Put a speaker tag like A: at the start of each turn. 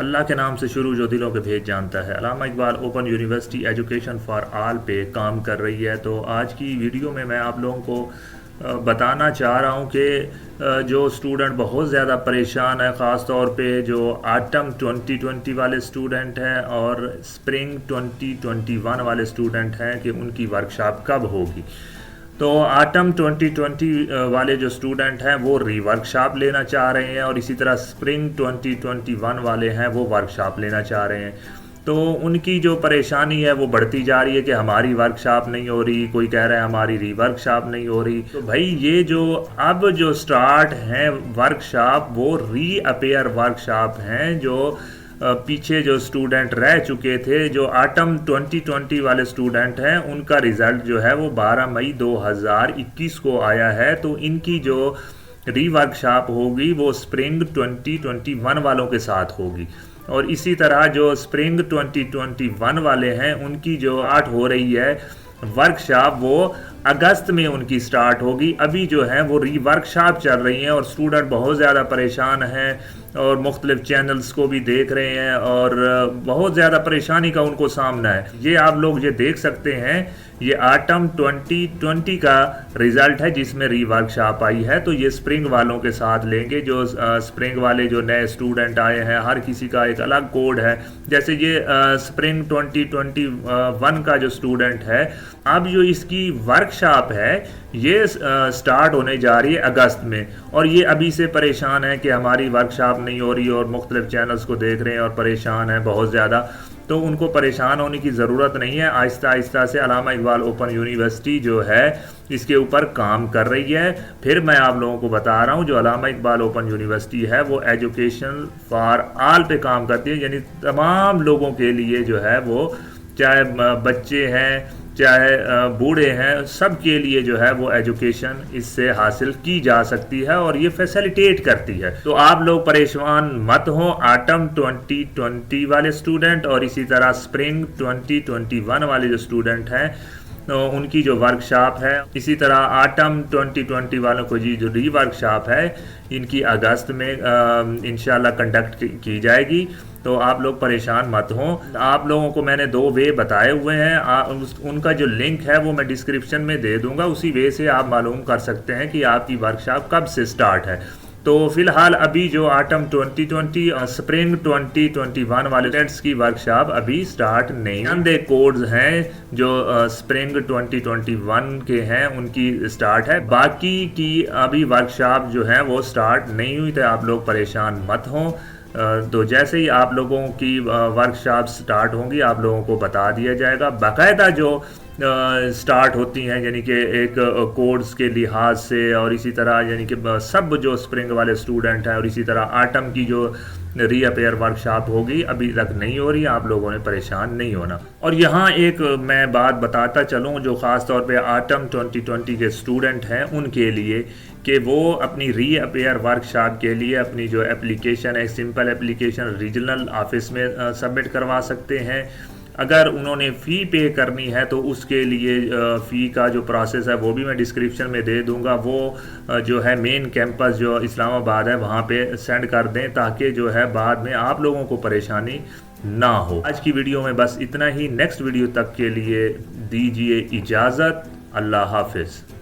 A: اللہ کے نام سے شروع جو دلوں کے بھید جانتا ہے۔ علامہ Iqbal open university education for all پہ کام کر رہی ہے۔ تو آج کی ویڈیو میں آپ لوگوں کو بتانا چاہ رہا ہوں کہ جو اسٹوڈنٹ بہت زیادہ پریشان ہے، خاص طور پہ جو آٹم 2020 والے اسٹوڈنٹ ہیں اور اسپرنگ 2021 والے اسٹوڈنٹ ہیں کہ ان کی ورکشاپ کب ہوگی۔ تو آٹم 2020 والے جو اسٹوڈنٹ ہیں وہ ری ورکشاپ لینا چاہ رہے ہیں، اور اسی طرح اسپرنگ 2021 والے ہیں وہ ورکشاپ لینا چاہ رہے ہیں۔ تو ان کی جو پریشانی ہے وہ بڑھتی جا رہی ہے کہ ہماری ورکشاپ نہیں ہو رہی، کوئی کہہ رہا ہے ہماری ری ورکشاپ نہیں ہو رہی۔ تو بھائی یہ جو اب جو سٹارٹ ہیں ورکشاپ وہ ری اپیئر ورکشاپ ہیں، جو پیچھے جو اسٹوڈنٹ رہ چکے تھے، جو آٹم 2020 والے اسٹوڈنٹ ہیں، ان کا رزلٹ جو ہے وہ 12 مئی 2021 کو آیا ہے۔ تو ان کی جو ری ورکشاپ ہوگی وہ اسپرنگ 2021 والوں کے ساتھ ہوگی، اور اسی طرح جو اسپرنگ 2021 والے ہیں ان کی جو آرٹ ہو رہی ہے ورکشاپ وہ اگست میں ان کی سٹارٹ ہوگی۔ ابھی جو ہے وہ ری ورکشاپ چل رہی ہیں اور اسٹوڈنٹ بہت زیادہ پریشان ہیں اور مختلف چینلز کو بھی دیکھ رہے ہیں اور بہت زیادہ پریشانی کا ان کو سامنا ہے۔ یہ آپ لوگ یہ دیکھ سکتے ہیں، یہ آٹم 2020 کا رزلٹ ہے جس میں ری ورکشاپ آئی ہے۔ تو یہ اسپرنگ والوں کے ساتھ لیں گے، جو اسپرنگ والے جو نئے اسٹوڈنٹ آئے ہیں ہر کسی کا ایک الگ کوڈ ہے۔ جیسے یہ اسپرنگ 2021 کا جو اسٹوڈنٹ ہے، اب جو اس کی ورکشاپ ہے یہ سٹارٹ ہونے جا رہی ہے اگست میں، اور یہ ابھی سے پریشان ہے کہ ہماری ورکشاپ نہیں ہو رہی اور مختلف چینلز کو دیکھ رہے ہیں اور پریشان ہیں بہت زیادہ۔ تو ان کو پریشان ہونے کی ضرورت نہیں ہے، آہستہ آہستہ سے علامہ اقبال اوپن یونیورسٹی جو ہے اس کے اوپر کام کر رہی ہے۔ پھر میں آپ لوگوں کو بتا رہا ہوں جو علامہ اقبال اوپن یونیورسٹی ہے وہ ایجوکیشن فار آل پہ کام کرتی ہے، یعنی تمام لوگوں کے لیے جو ہے وہ، چاہے بچے ہیں چاہے بوڑھے ہیں، سب کے لیے جو ہے وہ ایجوکیشن اس سے حاصل کی جا سکتی ہے اور یہ فیسیلیٹیٹ کرتی ہے۔ تو آپ لوگ پریشان مت ہوں، آٹم 2020 والے اسٹوڈنٹ اور اسی طرح اسپرنگ 2021 والے جو اسٹوڈنٹ ہیں ان کی جو ورکشاپ ہے، اسی طرح آٹم 2020 والوں کو جو ری ورکشاپ ہے ان کی اگست میں انشاءاللہ کنڈکٹ کی جائے گی۔ تو آپ لوگ پریشان مت ہوں۔ آپ لوگوں کو میں نے 2 وے بتائے ہوئے ہیں، ان کا جو لنک ہے وہ میں ڈسکرپشن میں دے دوں گا، اسی وے سے آپ معلوم کر سکتے ہیں کہ آپ کی ورکشاپ کب سے سٹارٹ ہے۔ تو فی الحال ابھی جو آٹم 2020 اور اسپرنگ 2021 والے اسٹوڈنٹس کی ورکشاپ ابھی سٹارٹ نہیں، چند کوڈز ہیں جو اسپرنگ 2021 کے ہیں ان کی سٹارٹ ہے، باقی کی ابھی ورکشاپ جو ہے وہ سٹارٹ نہیں ہوئی، تو آپ لوگ پریشان مت ہوں۔ تو جیسے ہی آپ لوگوں کی ورکشاپ سٹارٹ ہوں گی آپ لوگوں کو بتا دیا جائے گا۔ باقاعدہ جو سٹارٹ ہوتی ہیں یعنی کہ ایک کوڈز کے لحاظ سے، اور اسی طرح یعنی کہ سب جو اسپرنگ والے اسٹوڈنٹ ہیں، اور اسی طرح آٹم کی جو ری اپیئر ورکشاپ ہوگی ابھی تک نہیں ہو رہی، آپ لوگوں نے پریشان نہیں ہونا۔ اور یہاں ایک میں بات بتاتا چلوں جو خاص طور پہ آٹم 2020 کے اسٹوڈنٹ ہیں ان کے لیے، کہ وہ اپنی ری اپیئر ورکشاپ کے لیے اپنی جو اپلیکیشن ہے، سمپل اپلیکیشن ریجنل آفس میں سبمٹ کروا سکتے ہیں۔ اگر انہوں نے فی پے کرنی ہے تو اس کے لیے فی کا جو پروسیس ہے وہ بھی میں ڈسکرپشن میں دے دوں گا، وہ جو ہے مین کیمپس جو اسلام آباد ہے وہاں پہ سینڈ کر دیں، تاکہ جو ہے بعد میں آپ لوگوں کو پریشانی نہ ہو۔ آج کی ویڈیو میں بس اتنا ہی، نیکسٹ ویڈیو تک کے لیے دیجیے اجازت، اللہ حافظ۔